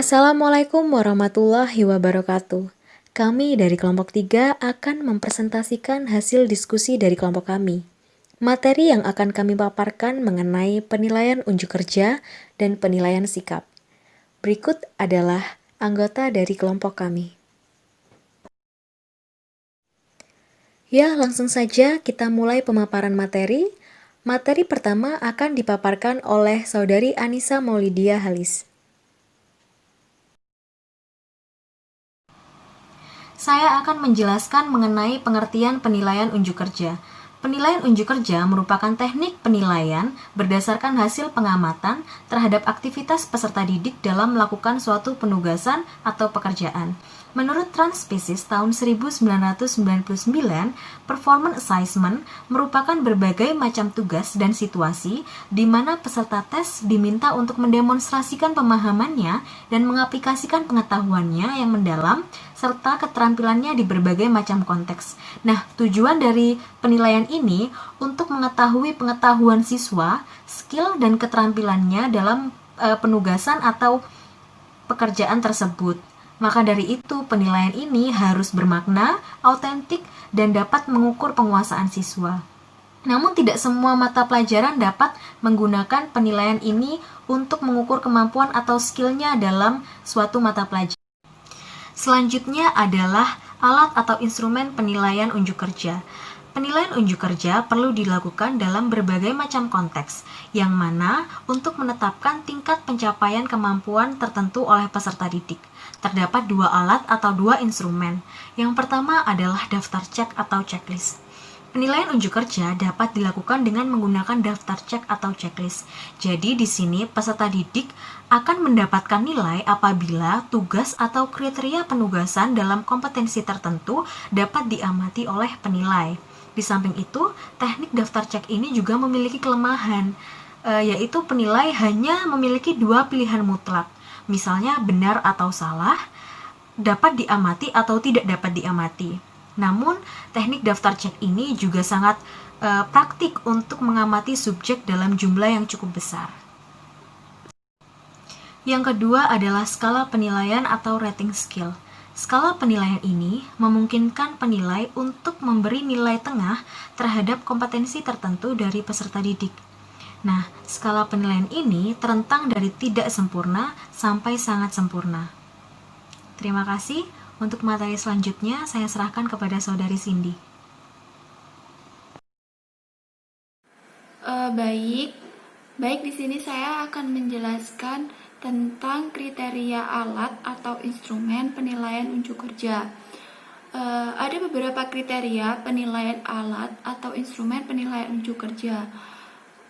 Assalamualaikum warahmatullahi wabarakatuh. Kami dari kelompok 3 akan mempresentasikan hasil diskusi dari kelompok kami. Materi yang akan kami paparkan mengenai penilaian unjuk kerja dan penilaian sikap. Berikut adalah anggota dari kelompok kami. Ya, langsung saja kita mulai pemaparan materi. Materi pertama akan dipaparkan oleh Saudari Anissa Maulidia Halis. Saya akan menjelaskan mengenai pengertian penilaian unjuk kerja. Penilaian unjuk kerja merupakan teknik penilaian berdasarkan hasil pengamatan terhadap aktivitas peserta didik dalam melakukan suatu penugasan atau pekerjaan. Menurut Transpesis tahun 1999, performance assessment merupakan berbagai macam tugas dan situasi di mana peserta tes diminta untuk mendemonstrasikan pemahamannya dan mengaplikasikan pengetahuannya yang mendalam serta keterampilannya di berbagai macam konteks. Nah, tujuan dari penilaian ini untuk mengetahui pengetahuan siswa, skill dan keterampilannya dalam penugasan atau pekerjaan tersebut. Maka dari itu, penilaian ini harus bermakna, autentik, dan dapat mengukur penguasaan siswa. Namun tidak semua mata pelajaran dapat menggunakan penilaian ini untuk mengukur kemampuan atau skillnya dalam suatu mata pelajaran. Selanjutnya adalah alat atau instrumen penilaian unjuk kerja. Penilaian unjuk kerja perlu dilakukan dalam berbagai macam konteks, yang mana untuk menetapkan tingkat pencapaian kemampuan tertentu oleh peserta didik. Terdapat dua alat atau dua instrumen. Yang pertama adalah daftar cek atau checklist. Penilaian unjuk kerja dapat dilakukan dengan menggunakan daftar cek atau checklist. Jadi di sini peserta didik akan mendapatkan nilai apabila tugas atau kriteria penugasan dalam kompetensi tertentu dapat diamati oleh penilai. Di samping itu, teknik daftar cek ini juga memiliki kelemahan, yaitu penilai hanya memiliki dua pilihan mutlak. Misalnya benar atau salah, dapat diamati atau tidak dapat diamati. Namun, teknik daftar cek ini juga sangat praktik untuk mengamati subjek dalam jumlah yang cukup besar. Yang kedua adalah skala penilaian atau rating skill. Skala penilaian ini memungkinkan penilai untuk memberi nilai tengah terhadap kompetensi tertentu dari peserta didik. Nah, skala penilaian ini terentang dari tidak sempurna sampai sangat sempurna. Terima kasih. Untuk materi selanjutnya, saya serahkan kepada Saudari Cindy. Baik di sini saya akan menjelaskan tentang kriteria alat atau instrumen penilaian unjuk kerja. Ada beberapa kriteria penilaian alat atau instrumen penilaian unjuk kerja.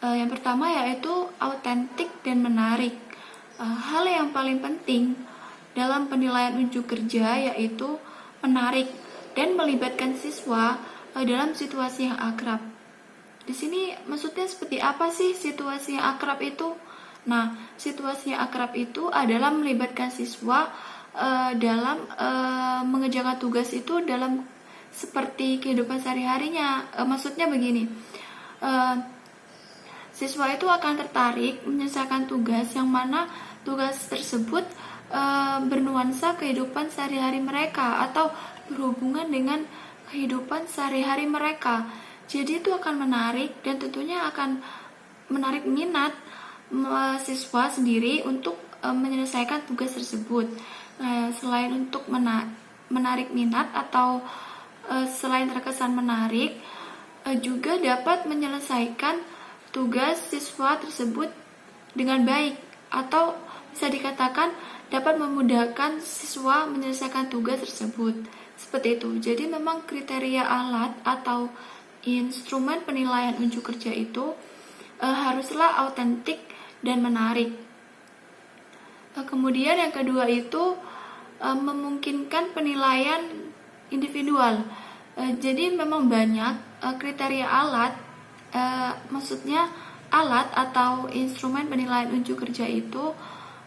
Yang pertama yaitu autentik dan menarik. Hal yang paling penting dalam penilaian unjuk kerja yaitu menarik dan melibatkan siswa dalam situasi yang akrab. Di sini maksudnya seperti apa sih situasi yang akrab itu? Nah, situasi yang akrab itu adalah melibatkan siswa dalam mengerjakan tugas itu dalam seperti kehidupan sehari-harinya. Maksudnya begini, siswa itu akan tertarik menyelesaikan tugas yang mana tugas tersebut bernuansa kehidupan sehari-hari mereka atau berhubungan dengan kehidupan sehari-hari mereka. Jadi itu akan menarik dan tentunya akan menarik minat siswa sendiri untuk menyelesaikan tugas tersebut. Selain untuk menarik minat atau selain terkesan menarik, juga dapat menyelesaikan tugas siswa tersebut dengan baik atau bisa dikatakan dapat memudahkan siswa menyelesaikan tugas tersebut. Seperti itu. Jadi memang kriteria alat atau instrumen penilaian unjuk kerja itu haruslah autentik dan menarik. Kemudian yang kedua itu memungkinkan penilaian individual. Jadi memang banyak kriteria alat, maksudnya alat atau instrumen penilaian unjuk kerja itu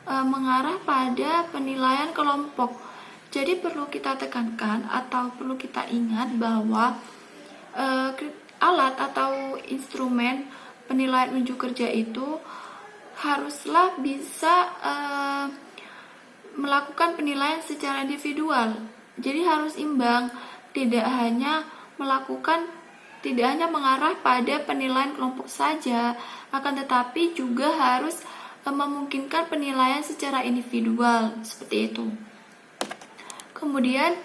mengarah pada penilaian kelompok. Jadi perlu kita tekankan atau perlu kita ingat bahwa alat atau instrumen penilaian unjuk kerja itu haruslah bisa melakukan penilaian secara individual. Jadi harus imbang, tidak hanya mengarah pada penilaian kelompok saja, akan tetapi juga harus memungkinkan penilaian secara individual, seperti itu. Kemudian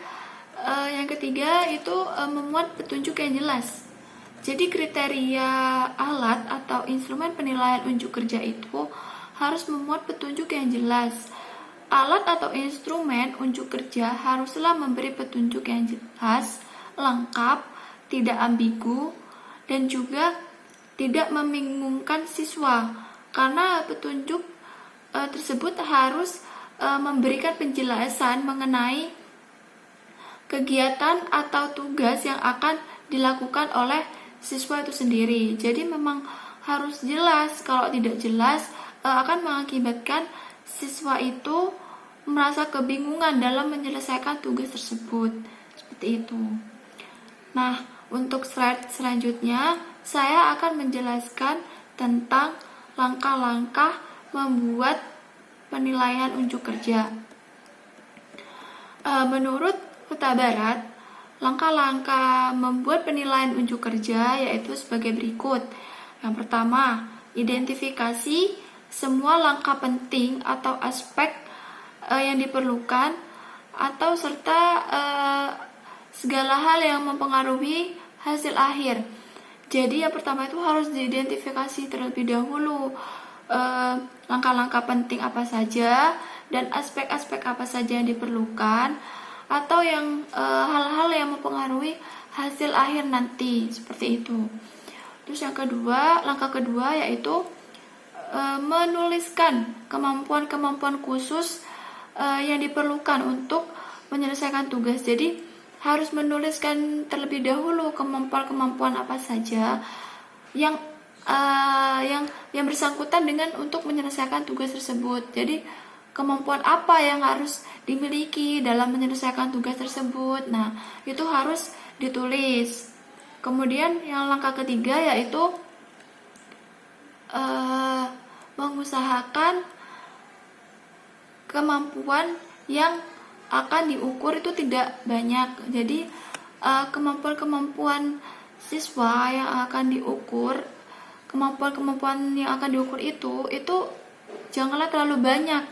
yang ketiga itu memuat petunjuk yang jelas. Jadi kriteria alat atau instrumen penilaian unjuk kerja itu harus memuat petunjuk yang jelas. Alat atau instrumen unjuk kerja haruslah memberi petunjuk yang jelas, lengkap, tidak ambigu, dan juga tidak membingungkan siswa. Karena petunjuk tersebut harus memberikan penjelasan mengenai kegiatan atau tugas yang akan dilakukan oleh siswa itu sendiri. Jadi memang harus jelas. Kalau tidak jelas akan mengakibatkan siswa itu merasa kebingungan dalam menyelesaikan tugas tersebut. Seperti itu. Nah, untuk slide selanjutnya saya akan menjelaskan tentang langkah-langkah membuat penilaian unjuk kerja. Menurut Huta Barat, langkah-langkah membuat penilaian unjuk kerja yaitu sebagai berikut. Yang pertama, identifikasi semua langkah penting atau aspek yang diperlukan atau serta segala hal yang mempengaruhi hasil akhir. Jadi yang pertama itu harus diidentifikasi terlebih dahulu langkah-langkah penting apa saja dan aspek-aspek apa saja yang diperlukan atau yang hal-hal yang mempengaruhi hasil akhir nanti, seperti itu. Terus yang kedua, langkah kedua yaitu menuliskan kemampuan-kemampuan khusus yang diperlukan untuk menyelesaikan tugas. Jadi harus menuliskan terlebih dahulu kemampuan-kemampuan apa saja yang bersangkutan dengan untuk menyelesaikan tugas tersebut. Jadi kemampuan apa yang harus dimiliki dalam menyelesaikan tugas tersebut. Nah, itu harus ditulis. Kemudian yang langkah ketiga yaitu mengusahakan kemampuan yang akan diukur itu tidak banyak. Jadi kemampuan-kemampuan siswa yang akan diukur, kemampuan-kemampuan yang akan diukur itu janganlah terlalu banyak.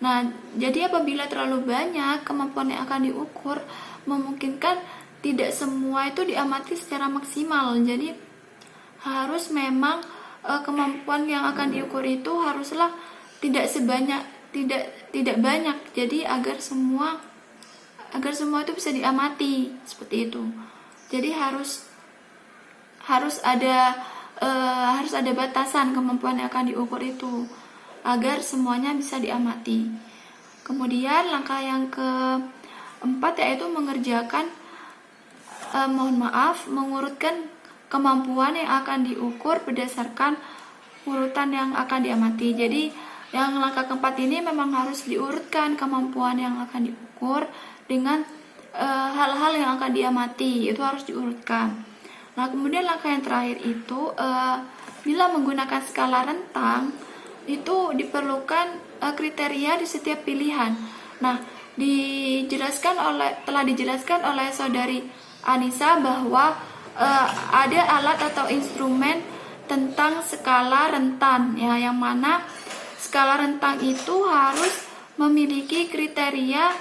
Nah, jadi apabila terlalu banyak kemampuan yang akan diukur, memungkinkan tidak semua itu diamati secara maksimal. Jadi harus memang kemampuan yang akan diukur itu haruslah tidak banyak. Jadi agar semua itu bisa diamati, seperti itu. Jadi harus ada batasan kemampuan yang akan diukur itu agar semuanya bisa diamati. Kemudian langkah yang keempat yaitu mengurutkan kemampuan yang akan diukur berdasarkan urutan yang akan diamati. Jadi yang langkah keempat ini memang harus diurutkan kemampuan yang akan diukur dengan hal-hal yang akan diamati, itu harus diurutkan. Nah, kemudian langkah yang terakhir itu bila menggunakan skala rentang itu diperlukan kriteria di setiap pilihan. Nah, telah dijelaskan oleh saudari Anissa bahwa ada alat atau instrumen tentang skala rentan, ya, yang mana skala rentang itu harus memiliki kriteria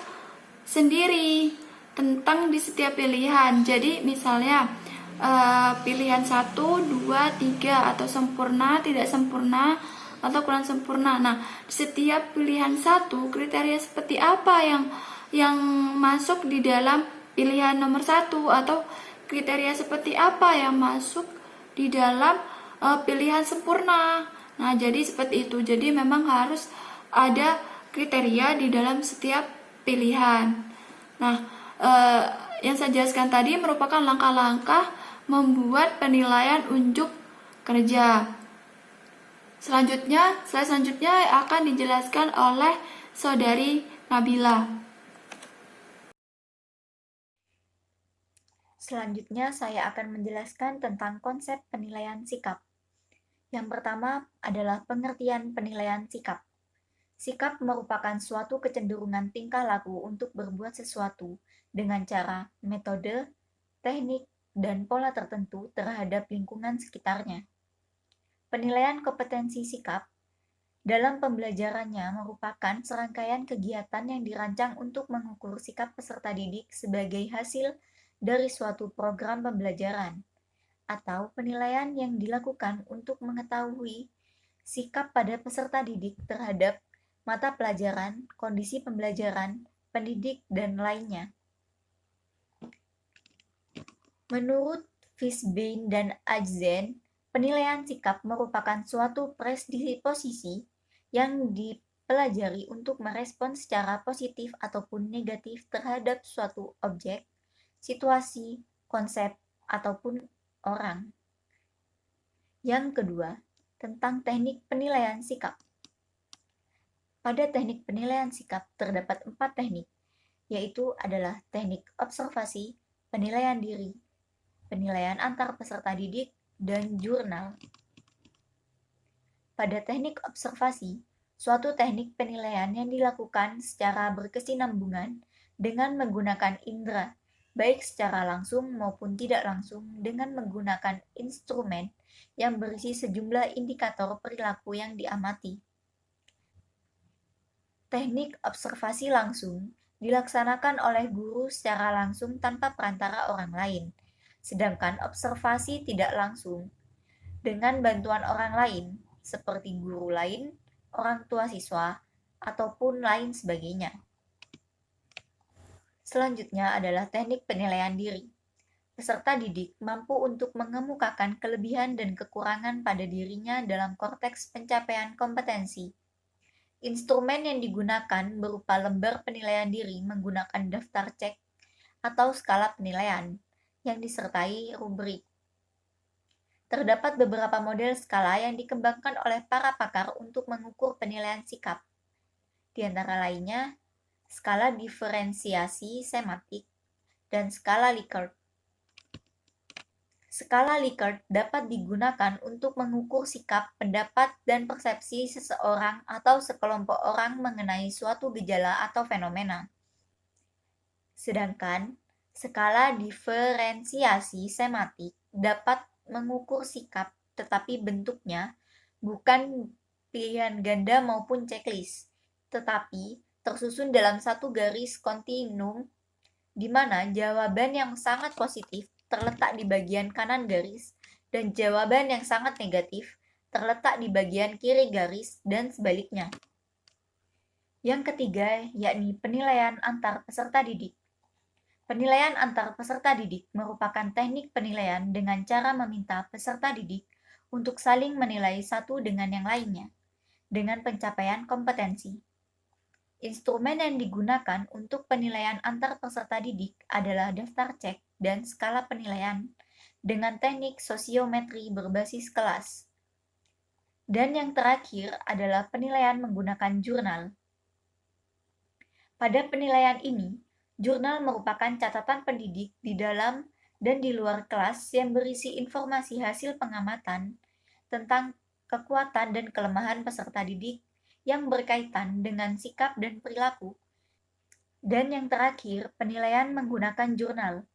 sendiri tentang di setiap pilihan. Jadi misalnya pilihan 1, 2, 3 atau sempurna, tidak sempurna, atau kurang sempurna. Nah, setiap pilihan 1 kriteria seperti apa yang masuk di dalam pilihan nomor 1 atau kriteria seperti apa yang masuk di dalam pilihan sempurna. Nah, jadi seperti itu. Jadi memang harus ada kriteria di dalam setiap pilihan. Nah, yang saya jelaskan tadi merupakan langkah-langkah membuat penilaian unjuk kerja. Slide selanjutnya akan dijelaskan oleh saudari Nabila. Selanjutnya saya akan menjelaskan tentang konsep penilaian sikap. Yang pertama adalah pengertian penilaian sikap. Sikap merupakan suatu kecenderungan tingkah laku untuk berbuat sesuatu dengan cara, metode, teknik, dan pola tertentu terhadap lingkungan sekitarnya. Penilaian kompetensi sikap dalam pembelajarannya merupakan serangkaian kegiatan yang dirancang untuk mengukur sikap peserta didik sebagai hasil dari suatu program pembelajaran, atau penilaian yang dilakukan untuk mengetahui sikap pada peserta didik terhadap mata pelajaran, kondisi pembelajaran, pendidik, dan lainnya. Menurut Fishbein dan Ajzen, penilaian sikap merupakan suatu predisposisi yang dipelajari untuk merespon secara positif ataupun negatif terhadap suatu objek, situasi, konsep, ataupun orang. Yang kedua, tentang teknik penilaian sikap. Pada teknik penilaian sikap terdapat 4 teknik, yaitu adalah teknik observasi, penilaian diri, penilaian antar peserta didik, dan jurnal. Pada teknik observasi, suatu teknik penilaian yang dilakukan secara berkesinambungan dengan menggunakan indera, baik secara langsung maupun tidak langsung dengan menggunakan instrumen yang berisi sejumlah indikator perilaku yang diamati. Teknik observasi langsung dilaksanakan oleh guru secara langsung tanpa perantara orang lain, sedangkan observasi tidak langsung dengan bantuan orang lain, seperti guru lain, orang tua siswa, ataupun lain sebagainya. Selanjutnya adalah teknik penilaian diri. Peserta didik mampu untuk mengemukakan kelebihan dan kekurangan pada dirinya dalam konteks pencapaian kompetensi. Instrumen yang digunakan berupa lembar penilaian diri menggunakan daftar cek atau skala penilaian yang disertai rubrik. Terdapat beberapa model skala yang dikembangkan oleh para pakar untuk mengukur penilaian sikap. Di antara lainnya, skala diferensiasi sematik dan skala Likert. Skala Likert dapat digunakan untuk mengukur sikap, pendapat, dan persepsi seseorang atau sekelompok orang mengenai suatu gejala atau fenomena. Sedangkan skala diferensiasi sematik dapat mengukur sikap, tetapi bentuknya bukan pilihan ganda maupun checklist, tetapi tersusun dalam satu garis kontinum, di mana jawaban yang sangat positif terletak di bagian kanan garis, dan jawaban yang sangat negatif terletak di bagian kiri garis, dan sebaliknya. Yang ketiga, yakni penilaian antar peserta didik. Penilaian antar peserta didik merupakan teknik penilaian dengan cara meminta peserta didik untuk saling menilai satu dengan yang lainnya, dengan pencapaian kompetensi. Instrumen yang digunakan untuk penilaian antar peserta didik adalah daftar cek dan skala penilaian dengan teknik sosiometri berbasis kelas. Dan yang terakhir adalah penilaian menggunakan jurnal. Pada penilaian ini, jurnal merupakan catatan pendidik di dalam dan di luar kelas yang berisi informasi hasil pengamatan tentang kekuatan dan kelemahan peserta didik yang berkaitan dengan sikap dan perilaku. Dan yang terakhir, penilaian menggunakan jurnal.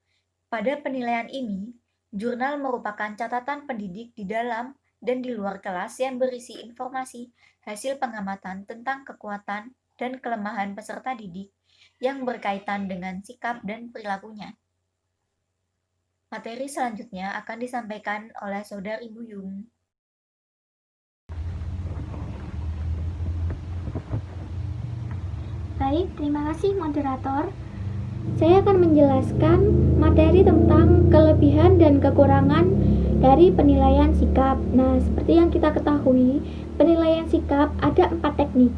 Pada penilaian ini, jurnal merupakan catatan pendidik di dalam dan di luar kelas yang berisi informasi hasil pengamatan tentang kekuatan dan kelemahan peserta didik yang berkaitan dengan sikap dan perilakunya. Materi selanjutnya akan disampaikan oleh Saudari Buyung. Baik, terima kasih moderator. Saya akan menjelaskan materi tentang kelebihan dan kekurangan dari penilaian sikap. Nah, seperti yang kita ketahui, penilaian sikap ada 4 teknik.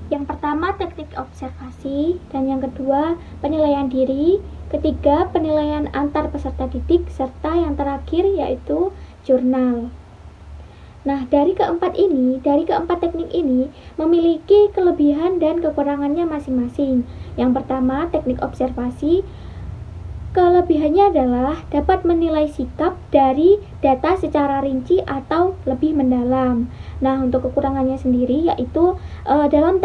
Yang pertama, teknik observasi, dan yang kedua, penilaian diri, ketiga, penilaian antar peserta didik, serta yang terakhir yaitu jurnal. Nah, dari keempat teknik ini memiliki kelebihan dan kekurangannya masing-masing. Yang pertama, teknik observasi. Kelebihannya adalah dapat menilai sikap dari data secara rinci atau lebih mendalam. Nah, untuk kekurangannya sendiri yaitu dalam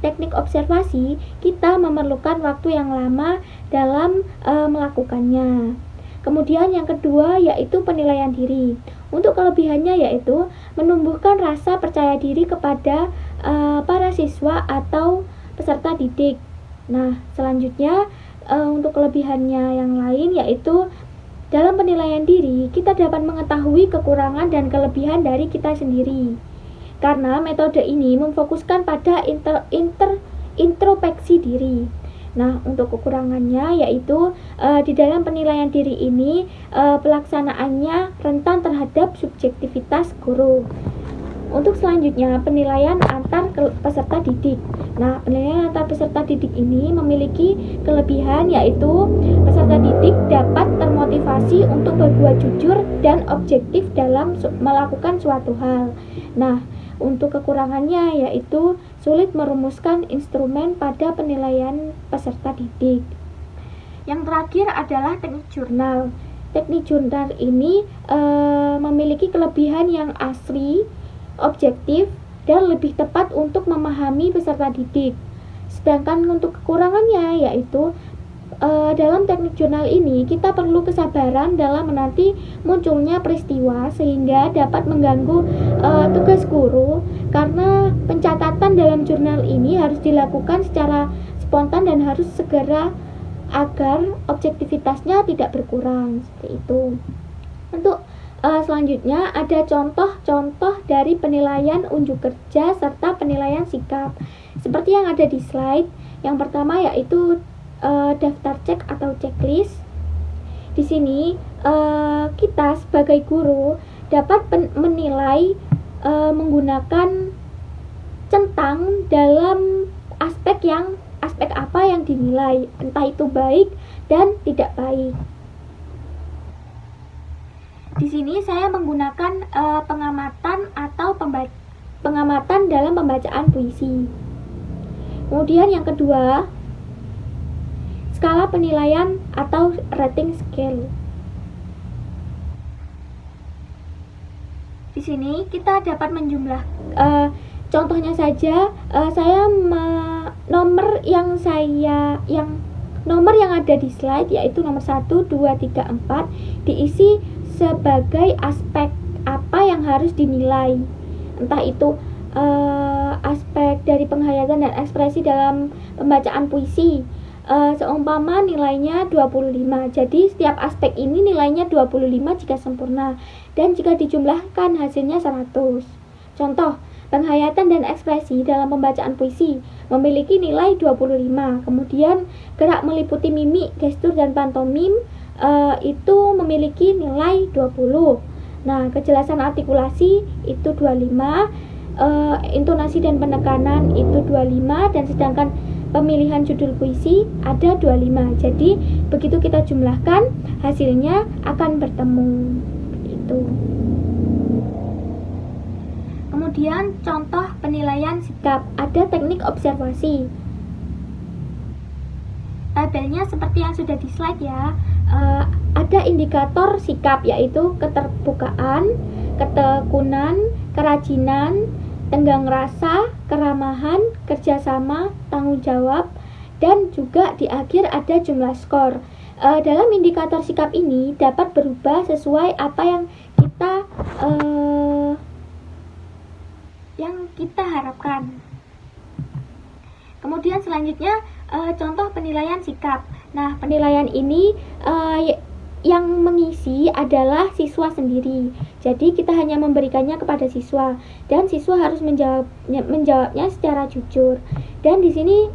teknik observasi kita memerlukan waktu yang lama dalam melakukannya. Kemudian yang kedua yaitu penilaian diri. Untuk kelebihannya yaitu menumbuhkan rasa percaya diri kepada para siswa atau peserta didik. Nah, selanjutnya untuk kelebihannya yang lain yaitu dalam penilaian diri kita dapat mengetahui kekurangan dan kelebihan dari kita sendiri. Karena metode ini memfokuskan pada introspeksi diri. Nah, untuk kekurangannya yaitu di dalam penilaian diri ini pelaksanaannya rentan terhadap subjektivitas guru. Untuk selanjutnya, penilaian antar peserta didik. Nah, penilaian antar peserta didik ini memiliki kelebihan yaitu peserta didik dapat termotivasi untuk berbuat jujur dan objektif dalam melakukan suatu hal. Nah, untuk kekurangannya yaitu sulit merumuskan instrumen pada penilaian peserta didik. Yang terakhir adalah teknik jurnal. Teknik jurnal ini memiliki kelebihan yang asli, objektif, dan lebih tepat untuk memahami peserta didik. Sedangkan untuk kekurangannya yaitu dalam teknik jurnal ini kita perlu kesabaran dalam menanti munculnya peristiwa sehingga dapat mengganggu tugas guru karena pencatatan dalam jurnal ini harus dilakukan secara spontan dan harus segera agar objektivitasnya tidak berkurang seperti itu. Untuk selanjutnya ada contoh-contoh dari penilaian unjuk kerja serta penilaian sikap. Seperti yang ada di slide, yang pertama yaitu daftar cek atau checklist. Di sini kita sebagai guru dapat menilai menggunakan centang dalam aspek apa yang dinilai, entah itu baik dan tidak baik. Di sini saya menggunakan pengamatan atau pengamatan dalam pembacaan puisi. Kemudian yang kedua, skala penilaian atau rating scale. Di sini kita dapat menjumlah contohnya saja, nomor yang ada di slide yaitu nomor 1, 2, 3, 4 diisi sebagai aspek apa yang harus dinilai, entah itu aspek dari penghayatan dan ekspresi dalam pembacaan puisi. Seumpama nilainya 25, jadi setiap aspek ini nilainya 25 jika sempurna, dan jika dijumlahkan hasilnya 100. Contoh, penghayatan dan ekspresi dalam pembacaan puisi memiliki nilai 25. Kemudian gerak meliputi mimik, gestur, dan pantomim itu memiliki nilai 20. Nah, kejelasan artikulasi itu 25, intonasi dan penekanan itu 25, dan sedangkan pemilihan judul puisi ada 25. Jadi begitu kita jumlahkan hasilnya akan bertemu. Itu. Kemudian contoh penilaian sikap, ada teknik observasi. Tabelnya seperti yang sudah di slide ya. Ada indikator sikap yaitu keterbukaan, ketekunan, kerajinan, tenggang rasa, keramahan, kerjasama, tanggung jawab, dan juga di akhir ada jumlah skor. Dalam indikator sikap ini dapat berubah sesuai apa yang kita harapkan. Kemudian selanjutnya contoh penilaian sikap. Nah, penilaian ini yang mengisi adalah siswa sendiri. Jadi kita hanya memberikannya kepada siswa dan siswa harus menjawabnya secara jujur. Dan di sini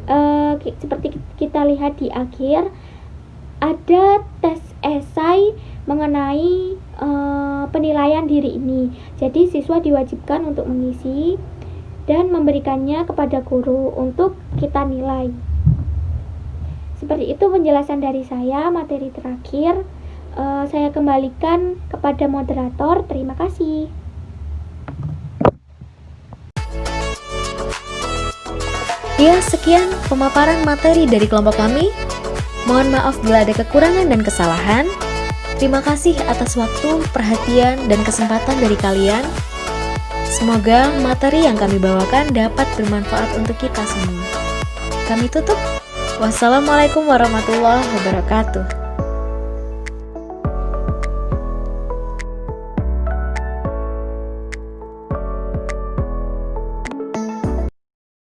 seperti kita lihat di akhir ada tes esai mengenai penilaian diri ini. Jadi siswa diwajibkan untuk mengisi dan memberikannya kepada guru untuk kita nilai. Seperti itu penjelasan dari saya. Materi terakhir saya kembalikan kepada moderator. Terima kasih. Ya, sekian pemaparan materi dari kelompok kami. Mohon maaf bila ada kekurangan dan kesalahan. Terima kasih atas waktu, perhatian, dan kesempatan dari kalian. Semoga materi yang kami bawakan dapat bermanfaat untuk kita semua. Kami tutup. Wassalamualaikum warahmatullahi wabarakatuh.